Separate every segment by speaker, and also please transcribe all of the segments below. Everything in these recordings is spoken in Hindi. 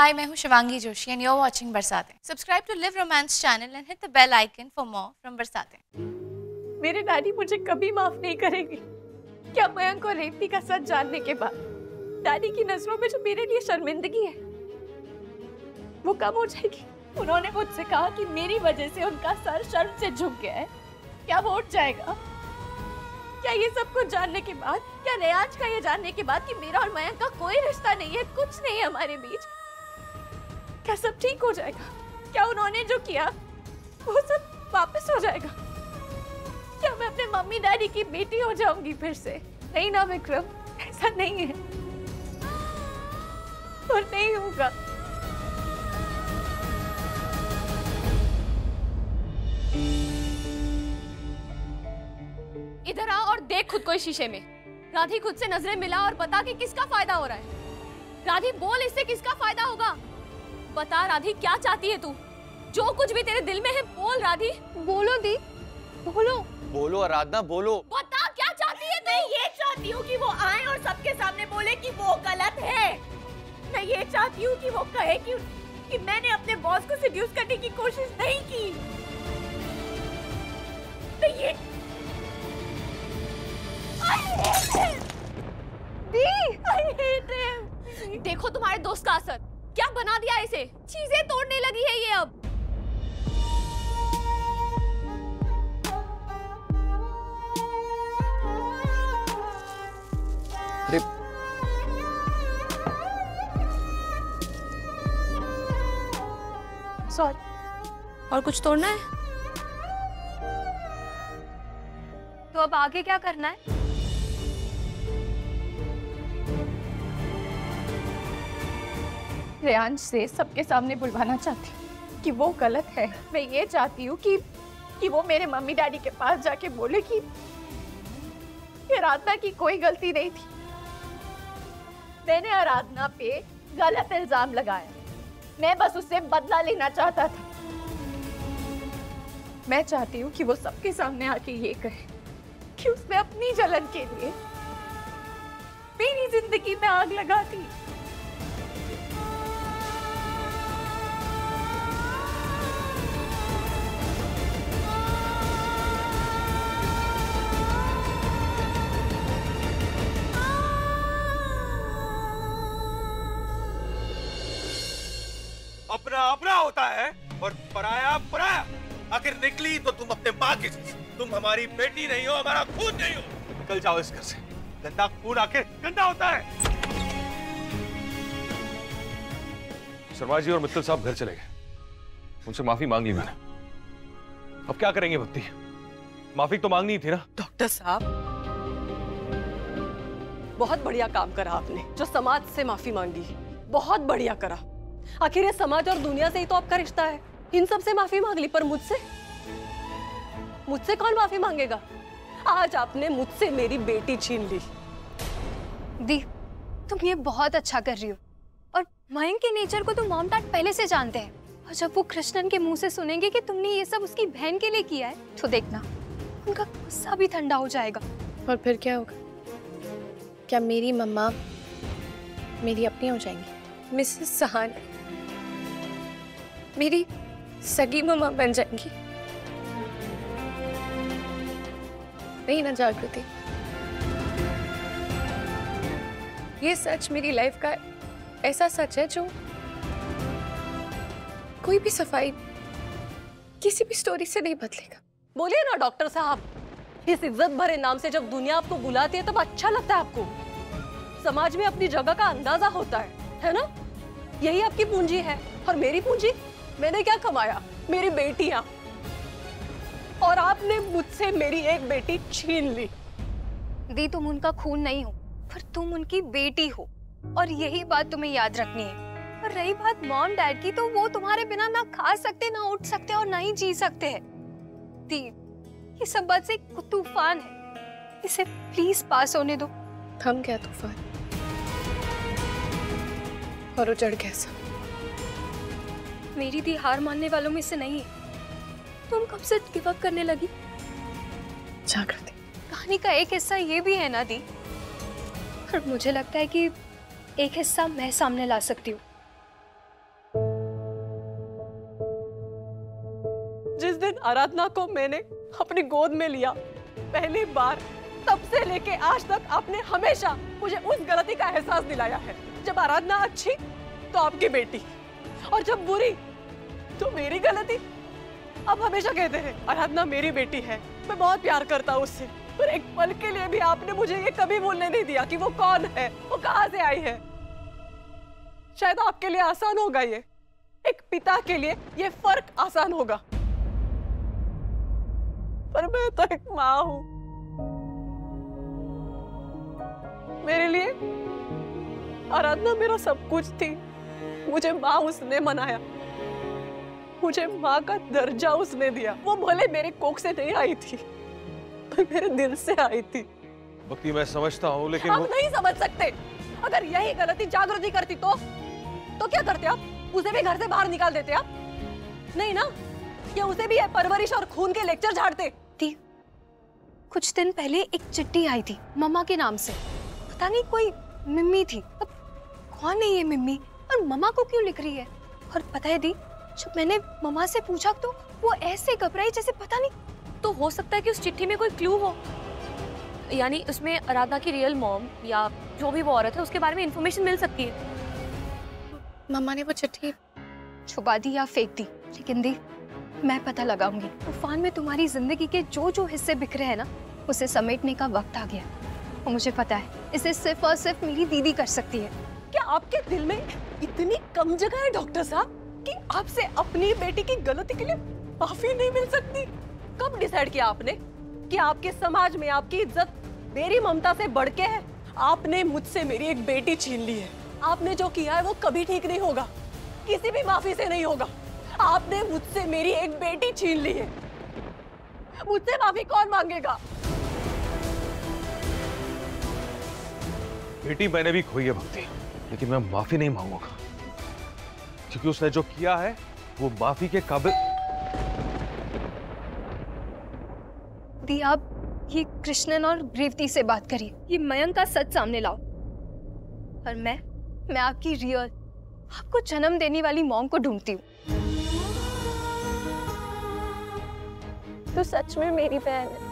Speaker 1: Hi, मैं हूँ Shivangi Joshi and you're watching बरसातें. Subscribe to Live Romance channel and hit the bell icon for more from बरसातें.
Speaker 2: मेरे डैडी मुझे कभी माफ नहीं करेंगे। क्या मयंक और रेवती का सच जानने के बाद डैडी की नजरों में जो मेरे लिए शर्मिंदगी है वो कम हो जाएगी। उन्होंने मुझसे कहा कि मेरी वजह से उनका सर शर्म से झुक गया है। क्या वो उठ जाएगा? क्या ये सब कुछ जानने के बाद, क्या रेयाज का ये जानने के बाद कि मेरा और मयंक का कोई रिश्ता नहीं है, कुछ नहीं है हमारे बीच, क्या सब ठीक हो जाएगा? क्या उन्होंने जो किया वो सब वापस हो जाएगा? क्या मैं अपने मम्मी डैडी की बेटी हो जाऊंगी फिर से? नहीं ना विक्रम, ऐसा नहीं है और नहीं होगा। इधर आ और देख खुद को इस शीशे में। राधी, खुद से नजरें मिला और बता कि किसका फायदा हो रहा है। राधी बोल, इससे किसका फायदा होगा? बता राधी, क्या चाहती है तू? जो कुछ भी तेरे दिल में है बोल राधी। बोलो दी, बोलो।
Speaker 3: बोलो आराधना, बोलो।
Speaker 2: बता क्या चाहती है? मैं ये चाहती हूँ कि वो आए और सबके सामने बोले कि वो गलत है। मैं ये चाहती हूँ कि वो कहे कि मैंने अपने बॉस को सेड्यूस करने की कोशिश नहीं की। मैं ये I hate him. देखो तुम्हारे दोस्त का असर क्या बना दिया इसे। चीजें तोड़ने लगी है ये अब।
Speaker 3: अरे
Speaker 2: सॉरी, और कुछ तोड़ना है? तो अब आगे क्या करना है? रेयांश से सबके सामने बुलवाना चाहती हूँ कि वो गलत है। मैं ये चाहती हूँ कि वो मेरे मम्मी डैडी के पास जाके बोले कि आराधना की कोई गलती नहीं थी। मैंने आराधना पे गलत इल्जाम लगाया। मैं बस उससे बदला लेना चाहता था। मैं चाहती हूँ कि वो सबके सामने आके ये कहे कि उसने अपनी जलन के लिए मेरी जिंदगी में आग लगा दी।
Speaker 4: अपना अपना होता है और पराया पराया। आखिर निकली तो तुम अपने माँ की चीज। तुम हमारी बेटी नहीं हो, हमारा खून नहीं हो। निकल जाओ इस घर से। गंदा खून आखिर गंदा होता है।
Speaker 3: शर्मा जी और मित्तल साहब घर चले गए, उनसे माफी मांग ली मैंने। अब क्या करेंगे भक्ति? माफी तो मांगनी ही थी ना।
Speaker 5: डॉक्टर साहब, बहुत बढ़िया काम करा आपने जो समाज से माफी मांगी। बहुत बढ़िया करा। आखिर ये समाज और दुनिया से ही तो आपका रिश्ता है। इन सब से माफी मांग ली, पर मुझसे कौन माफी मांगेगा? आज आपने मुझसे मेरी बेटी छीन ली।
Speaker 6: दी, तुम ये बहुत अच्छा कर रही हो और मयंक के नेचर को तो मॉम डैड पहले से जानते हैं। और जब वो कृष्णन के मुंह से सुनेंगे कि तुमने ये सब उसकी बहन के लिए किया है तो देखना उनका गुस्सा भी ठंडा हो जाएगा।
Speaker 2: और फिर क्या होगा? क्या मेरी मम्मा मेरी अपनी हो जाएंगी? मिसेस सहान मेरी सगी मम्मा बन जाएंगी? नहीं ना जागृति, ये सच मेरी लाइफ का ऐसा सच है जो कोई भी सफाई किसी भी स्टोरी से नहीं बदलेगा।
Speaker 5: बोलिए ना डॉक्टर साहब, इस इज्जत भरे नाम से जब दुनिया आपको बुलाती है तब अच्छा लगता है आपको। समाज में अपनी जगह का अंदाजा होता है ना? यही आपकी पूंजी है। और मेरी पूंजी? मैंने क्या कमाया? मेरी बेटियां। और आपने मुझसे मेरी एक बेटी छीन ली।
Speaker 6: दी, तुम उनका खून नहीं हो पर तुम उनकी बेटी हो और यही बात तुम्हें याद रखनी है। और रही बात मॉम डैड की, तो वो तुम्हारे बिना ना खा सकते, ना उठ सकते और ना ही जी सकते हैं। दी, ये सब बात से एक तूफान है, इसे प्लीज पास होने दो।
Speaker 2: थम गया तूफान और उजड़ गया सब।
Speaker 6: मेरी दी हार मानने वालों में से नहीं है। तुम कब से गिव अप करने लगी?
Speaker 2: जागृति,
Speaker 6: कहानी का एक हिस्सा ये भी है ना दी, और मुझे लगता है कि एक हिस्सा मैं सामने ला सकती हूँ।
Speaker 5: दिन आराधना को मैंने अपनी गोद में लिया पहली बार, तब से लेके आज तक आपने हमेशा मुझे उस गलती का एहसास दिलाया है। जब आराधना अच्छी तो आपकी बेटी, और जब बुरी तो मेरी गलती। अब हमेशा कहते हैं आराधना मेरी बेटी है, मैं बहुत प्यार करता हूँ उससे, पर एक पल के लिए भी आपने मुझे ये कभी भूलने नहीं दिया कि वो कौन है, वो कहाँ से आई है। शायद आपके लिए आसान होगा ये, एक पिता के लिए ये फर्क आसान होगा, पर मैं तो एक माँ हूं। मेरे लिए आराधना मेरा सब कुछ थी। मुझे माँ उसने मनाया, मुझे माँ का दर्जा उसने दिया। वो भले मेरे कोख से नहीं आई थी, पर मेरे दिल से आई थी।
Speaker 3: भक्ति मैं समझता हूँ, लेकिन
Speaker 5: आप नहीं समझ सकते। अगर यही गलती जागृति करती तो क्या करते आप? उसे भी घर से बाहर निकाल देते आप? नहीं ना, या उसे भी परवरिश और खून के लेक्चर झाड़ते।
Speaker 6: कुछ दिन पहले एक चिट्ठी आई थी मम्मा के नाम से, पता नहीं कोई मिम्मी थी। अब कौन है ये मिम्मी और मम्मा को क्यों लिख रही है? और पता है दी, जब मैंने मम्मा से पूछा तो वो ऐसे घबराई जैसे पता नहीं।
Speaker 2: तो हो सकता है कि उस चिट्ठी में कोई क्लू हो, यानी उसमें आराधना की रियल मॉम या जो भी वो औरत है उसके बारे में इंफॉर्मेशन मिल सकती है।
Speaker 1: मम्मा ने वो चिट्ठी
Speaker 6: छुपा दी या फेंक दी, लेकिन दी मैं पता लगाऊंगी। तूफान में तुम्हारी जिंदगी के जो जो हिस्से बिखरे हैं ना, उसे समेटने का वक्त आ गया। और मुझे पता है इसे सिर्फ और सिर्फ मेरी दीदी कर सकती है।
Speaker 5: क्या आपके दिल में इतनी कम जगह है डॉक्टर साहब कि आपसे अपनी बेटी की गलती के लिए माफी नहीं मिल सकती? कब डिसाइड किया आपने कि आपके समाज में आपकी इज्जत मेरी ममता से बढ़ के है? आपने मुझसे मेरी एक बेटी छीन ली है। आपने जो किया है वो कभी ठीक नहीं होगा, किसी भी माफी से नहीं होगा। आपने मुझसे मेरी एक बेटी छीन ली है, मुझसे माफी कौन मांगेगा?
Speaker 3: बेटी मैंने भी खोई है भक्ति, लेकिन मैं माफी नहीं मांगूंगा, क्योंकि उसने जो किया है वो माफी के काबिल।
Speaker 6: दी आप ये कृष्णन और रेवती से बात करिए, ये मयंक का सच सामने लाओ। और मैं आपकी रियल, आपको जन्म देने वाली मॉम को ढूंढती हूँ।
Speaker 5: तो सच में मेरी बहन है।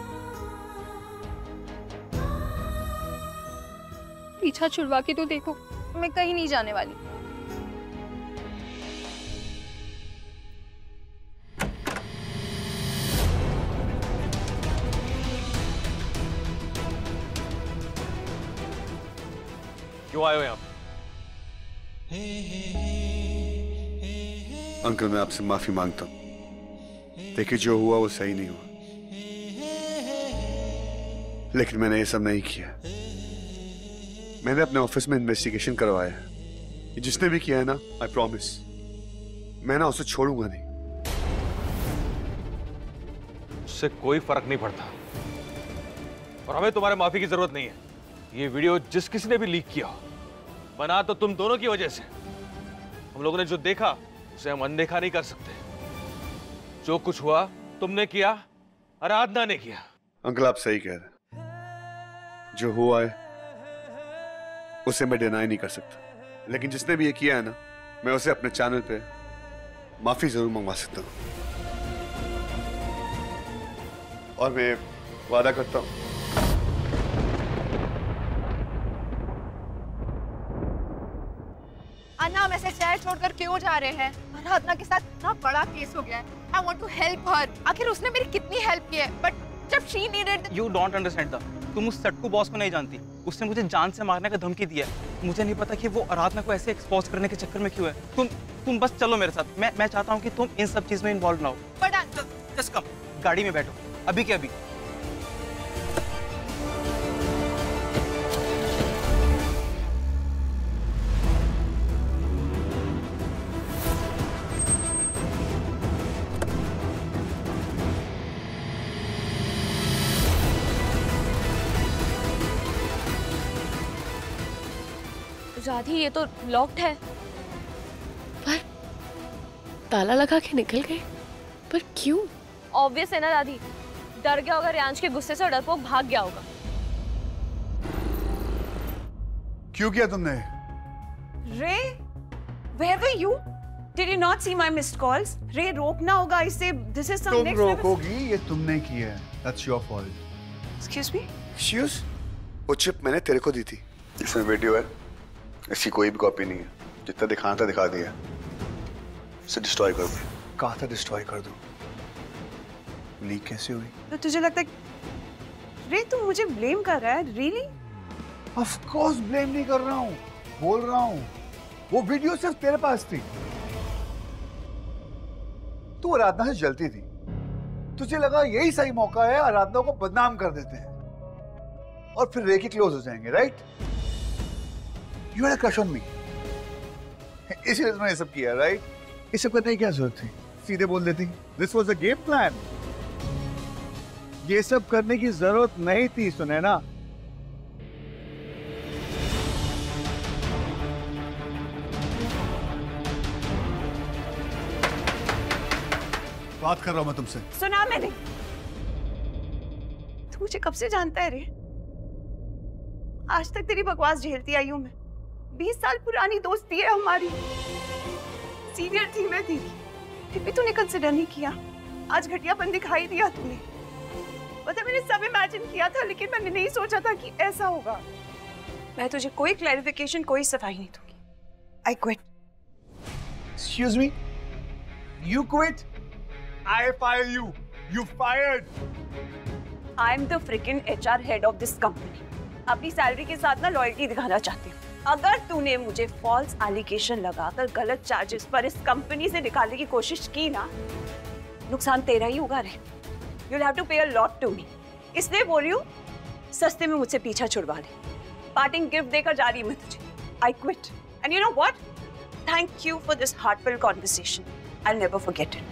Speaker 6: पीछा छुड़वा के तो देखो, मैं कहीं नहीं जाने वाली।
Speaker 3: क्यों आए हो यहाँ पे?
Speaker 7: अंकल मैं आपसे माफी मांगता हूँ। देखिए जो हुआ वो सही नहीं हुआ, लेकिन मैंने ये सब नहीं किया। मैंने अपने ऑफिस में इन्वेस्टिगेशन करवाया है। जिसने भी किया है ना, आई प्रॉमिस मैं ना उसे छोड़ूंगा नहीं।
Speaker 3: उससे कोई फर्क नहीं पड़ता, और हमें तुम्हारे माफी की जरूरत नहीं है। ये वीडियो जिस किसी ने भी लीक किया, बना तो तुम दोनों की वजह से। हम लोगों ने जो देखा उसे हम अनदेखा नहीं कर सकते। जो कुछ हुआ तुमने किया, आराधना ने किया।
Speaker 7: अंकल आप सही कह रहे, जो हुआ है उसे मैं डिनाई नहीं कर सकता, लेकिन जिसने भी ये किया है ना, मैं उसे अपने चैनल पे माफी जरूर मंगवा सकता हूँ। और मैं वादा करता हूँ
Speaker 1: अन्ना, हम ऐसे शहर छोड़कर क्यों जा रहे हैं? आराधना के साथ इतना बड़ा केस हो गया है। I want to help her. आखिर उसने मेरी कितनी हेल्प की है, but जब she needed
Speaker 8: You don't understand that. तुम उस सट्टू बॉस को नहीं जानती। उसने मुझे जान से मारने का धमकी दिया है। मुझे नहीं पता कि वो आराधना को ऐसे एक्सपोज करने के चक्कर में क्यों है। तुम बस चलो मेरे साथ। मैं चाहता हूँ कि तुम इन सब चीज में इन्वॉल्व ना हो।
Speaker 1: but
Speaker 8: जस्ट कम, गाड़ी में बैठो अभी के अभी।
Speaker 2: राधी ये तो लॉक्ड है। पर ताला लगा के निकल गए, पर क्यों? ऑब्वियस है ना राधी, डर गया होगा रियांश के गुस्से से और डरपोक भाग गया होगा।
Speaker 7: क्यों किया तुमने?
Speaker 2: रे, where were you?
Speaker 9: Did you not see my missed calls? रे रोकना होगा इसे. This is some
Speaker 7: तुम
Speaker 9: next level.
Speaker 7: रोकोगी, ये तुमने किया है. That's your fault.
Speaker 9: Excuse me?
Speaker 7: Excuse? वो चिप मैंने तेरे को दी थी. इसमें वीडियो है. इसकी कोई भी कॉपी नहीं है. जितना दिखाना था दिखा दिया. इसे डिस्ट्रॉय कर दो. कहा था डिस्ट्रॉय कर दो. लीक कैसे हुई?
Speaker 9: तो तुझे लगता है रे तू मुझे ब्लेम कर रहा है? Really?
Speaker 7: Of course blame नहीं कर रहा हूँ. बोल रहा हूँ. वो वीडियो सिर्फ तेरे पास थी. तू आराधना से जलती थी. तुझे लगा यही सही मौका है, आराधना को बदनाम कर देते हैं और फिर रेकी क्लोज हो जाएंगे, right? You had a crush on me. इसलिए तुमने ये सब किया, राइट? ये सब करने की क्या जरूरत थी? सीधे बोल देती. This was a game plan. ये सब करने की जरूरत नहीं थी, सुनैना. बात कर रहा हूं मैं तुमसे.
Speaker 9: सुना मैंने. तू मुझे कब से जानता है रे? आज तक तेरी बकवास झेलती आई हूं मैं. 20 साल पुरानी दोस्ती है हमारी. सीनियर थी मैं तेरी, फिर भी तूने कंसिडर नहीं किया. आज घटियापन दिखाई दिया तूने. मतलब मैंने सब इमेजिन किया था, लेकिन मैंने नहीं सोचा था कि ऐसा होगा. मैं तुझे कोई क्लैरिफिकेशन, कोई सफाई नहीं दूंगी. I quit.
Speaker 7: Excuse me? You quit? I fire you. You fired.
Speaker 9: I'm the freaking HR head of this company. अपनी सैलरी के साथ ना लॉयल्टी दिखाना चाहती हूँ. अगर तूने मुझे फॉल्स एलिगेशन लगाकर गलत चार्जेस पर इस कंपनी से निकालने की कोशिश की ना, नुकसान तेरा ही होगा रे. You'll have to pay a lot to me. इसलिए बोल रही हूँ, सस्ते में मुझसे पीछा छुड़वा ले. पार्टिंग गिफ्ट देकर जा रही मैं तुझे. I quit. And you know what? Thank you for this heartfelt conversation. I'll never forget it.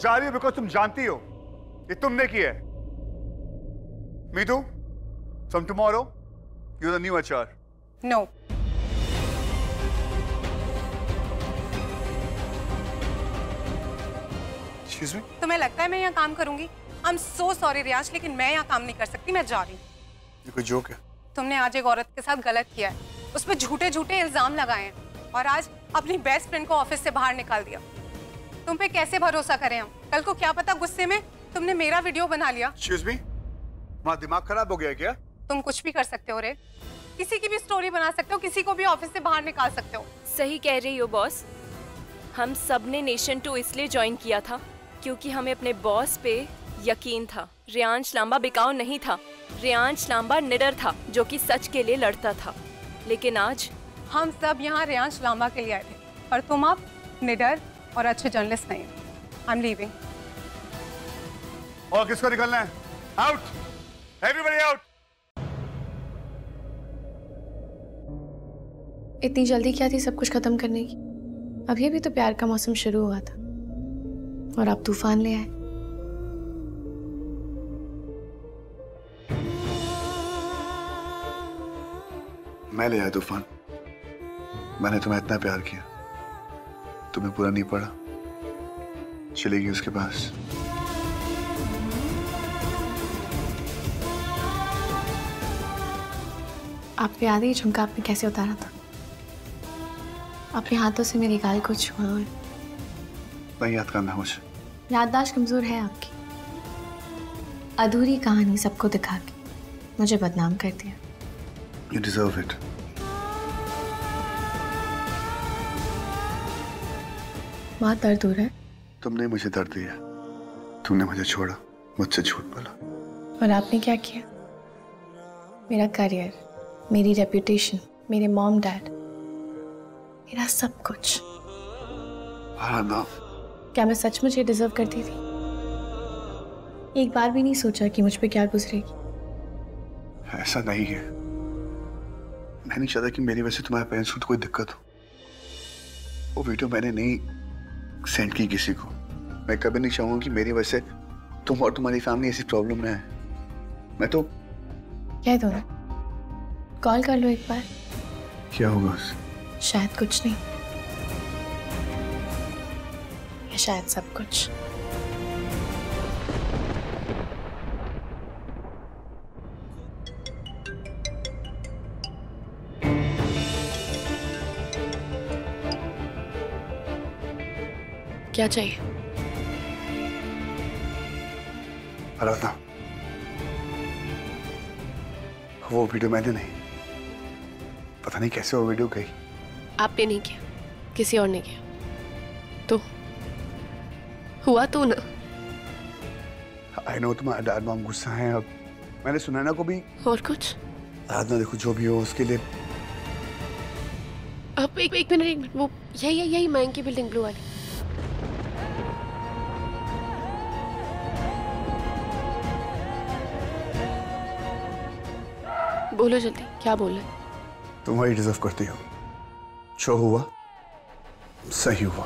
Speaker 7: जा रही हो बिकॉज तुम जानती हो ये तुमने किया है. Meetu, from tomorrow you are the new HR.
Speaker 1: No.
Speaker 7: Excuse me.
Speaker 1: तुम्हें लगता है मैं यहाँ काम करूंगी? आई एम सो सॉरी रियाज, लेकिन मैं यहाँ काम नहीं कर सकती. मैं जा रही हूँ.
Speaker 7: ये कोई जोक है?
Speaker 1: तुमने आज एक औरत के साथ गलत किया है. उस पर झूठे झूठे इल्जाम लगाए हैं और आज अपनी बेस्ट फ्रेंड को ऑफिस से बाहर निकाल दिया. तुम पे कैसे भरोसा करें हम? कल को क्या पता गुस्से में तुमने मेरा वीडियो बना लिया.
Speaker 7: एक्सक्यूज मी, तुम्हारा दिमाग खराब हो गया है क्या?
Speaker 1: तुम कुछ भी कर सकते हो रे. किसी की भी स्टोरी बना सकते हो, किसी को भी ऑफिस से बाहर निकाल सकते हो.
Speaker 2: सही कह रही हो बॉस. हम सब ने नेशन 2 इसलिए ज्वाइन किया था क्योंकि हमें अपने बॉस पे यकीन था. रेयांश लांबा बिकाऊ नहीं था. रेयांश लांबा निडर था जो कि सच के लिए लड़ता था. लेकिन आज
Speaker 1: हम सब यहाँ रेयांश लांबा के लिए आए थे और तुम अब निडर और अच्छे जर्नलिस्ट नहीं हो. I am leaving.
Speaker 7: और किसको निकलना है? आउट. Everybody out.
Speaker 10: इतनी जल्दी क्या थी सब कुछ खत्म करने की? अभी भी तो प्यार का मौसम शुरू हुआ था और आप तूफान ले आए.
Speaker 7: मैं ले आया तूफान. मैंने तुम्हें इतना प्यार किया, तुम्हें पूरा नहीं पड़ा. चली गई उसके पास.
Speaker 10: आपको याद है ये झुमका आपने कैसे उतारा था? अपने हाथों से मेरे गाल को छुआ है.
Speaker 7: नहीं याद करना मुझे.
Speaker 10: याददाश्त कमजोर है आपकी. अधूरी कहानी सबको दिखा के मुझे बदनाम कर दिया.
Speaker 7: You deserve it.
Speaker 10: बहुत दर्द हो रहा है.
Speaker 7: तुमने मुझे दर्द दिया. तुमने मुझे छोड़ा, मुझसे झूठ बोला.
Speaker 10: और आपने क्या किया? मेरा करियर, मेरी रेपुटेशन, मेरे मॉम डैड, मेरा सब कुछ.
Speaker 7: आराधना,
Speaker 10: क्या मैं सचमुच ये डिजर्व करती थी? एक बार भी नहीं सोचा कि मुझ पे क्या गुजरेगी.
Speaker 7: ऐसा नहीं है. मैं नहीं चाहता कि मेरी वजह से तुम्हारे पेरेंट्स को कोई दिक्कत हो. वो वीडियो मैंने नहीं सेंड की किसी को. मैं कभी नहीं चाहूंगा कि मेरी वजह से तुम और तुम्हारी फैमिली ऐसी प्रॉब्लम में है. मैं तो
Speaker 10: कह दो ना, कॉल कर लो एक बार.
Speaker 7: क्या होगा उससे?
Speaker 10: शायद कुछ नहीं. शायद सब कुछ। क्या चाहिए?
Speaker 7: आराधना, वो वीडियो मैंने नहीं, पता नहीं कैसे वो वीडियो गई।
Speaker 10: आपने नहीं किया, किसी और ने किया। तो हुआ तो ना।
Speaker 7: आई नो तुम्हारा डैड मॉम गुस्सा है। अब मैंने सुनैना को भी।
Speaker 10: और कुछ?
Speaker 7: आराधना देखो, जो भी हो उसके लिए।
Speaker 10: अब एक मिनट, वो यही मयंक की बिल्डिंग ब्लू वाली। बोलो जल्दी, क्या बोल रहे?
Speaker 7: तुम वही डिजर्व करती हो। जो हुआ सही हुआ।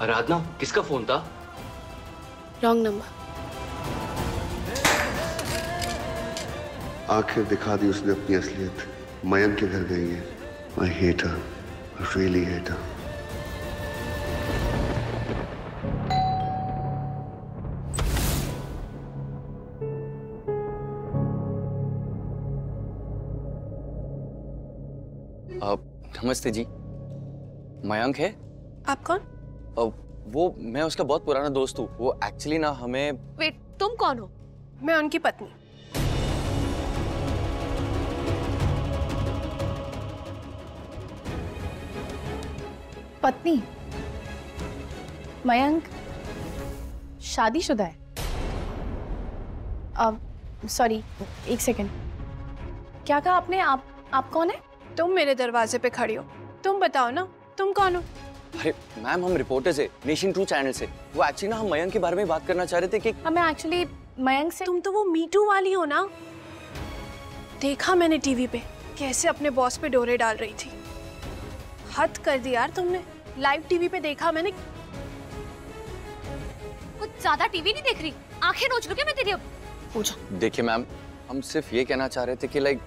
Speaker 11: आराधना, किसका फोन था?
Speaker 10: Wrong number.
Speaker 7: आखिर दिखा दी उसने अपनी असलियत। मयंक के घर गई है। I hate her. I really hate her.
Speaker 11: नमस्ते जी, मयंक है?
Speaker 10: आप कौन?
Speaker 11: वो मैं उसका बहुत पुराना दोस्त हूँ। वो एक्चुअली ना हमें।
Speaker 10: वेट, तुम कौन हो?
Speaker 1: मैं उनकी पत्नी।
Speaker 10: पत्नी? मयंक शादीशुदा है? अब सॉरी, एक सेकंड। क्या कहा आपने? आप कौन है?
Speaker 1: तुम मेरे दरवाजे पे खड़ी हो, तुम बताओ ना, तुम कौन हो?
Speaker 11: अरे मैम, हम रिपोर्टर्स है नेशन 2 चैनल से। वो एक्चुअली ना हम मयंक के बारे में बात करना चाह रहे थे कि
Speaker 10: मैं एक्चुअली मयंक से।
Speaker 1: तुम तो वो मीटू वाली हो ना? देखा मैंने टीवी पे कैसे अपने बॉस पे डोरे डाल रही थी। हद कर दी यार तुमने। लाइव टीवी पे देखा मैंने।
Speaker 6: कुछ ज्यादा टीवी नहीं देख रही, आंखें नोच लूं क्या मैं तेरी अब?
Speaker 10: पूछो।
Speaker 11: देखिए मैम, हम सिर्फ ये कहना चाह रहे थे कि लाइक।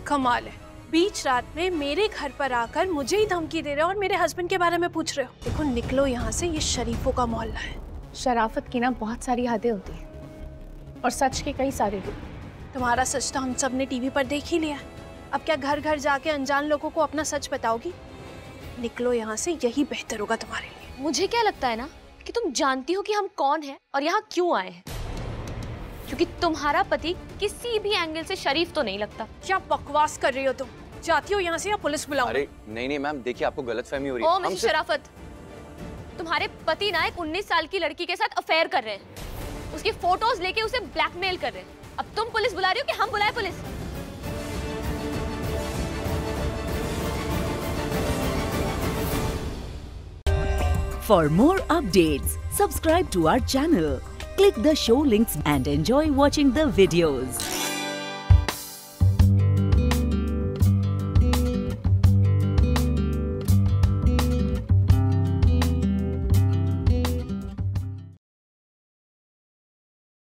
Speaker 1: कमाल है, बीच रात में मेरे घर पर आकर मुझे ही धमकी दे रहे हो और मेरे हस्बैंड के बारे में पूछ रहे हो। देखो निकलो यहाँ से, ये शरीफों का मोहल्ला है।
Speaker 10: शराफत की ना बहुत सारी हदें होती हैं और सच के कई सारे रूप।
Speaker 1: तुम्हारा सच तो हम सब ने टीवी पर देख ही लिया। अब क्या घर घर जाके अनजान लोगों को अपना सच बताओगी? निकलो यहाँ से, यही बेहतर होगा तुम्हारे लिए।
Speaker 6: मुझे क्या लगता है ना कि तुम जानती हो कि हम कौन हैं और यहाँ क्यों आए हैं, क्योंकि तुम्हारा पति किसी भी एंगल से शरीफ तो नहीं लगता।
Speaker 1: क्या बकवास कर रही हो तुम? जाती हो यहाँ से या पुलिस बुलाऊं?
Speaker 11: अरे नहीं मैम, देखिए आपको गलतफहमी हो रही है।
Speaker 6: ओ मिसेस शराफत, तुम्हारे पति ना एक 19 साल की लड़की के साथ अफेयर कर रहे हैं, उसकी फोटोज लेके उसे ब्लैकमेल कर रहे हैं। अब तुम पुलिस बुला रही हो कि हम बुलाए police?
Speaker 12: For more updates, subscribe to our channel, click the show links and enjoy watching the videos.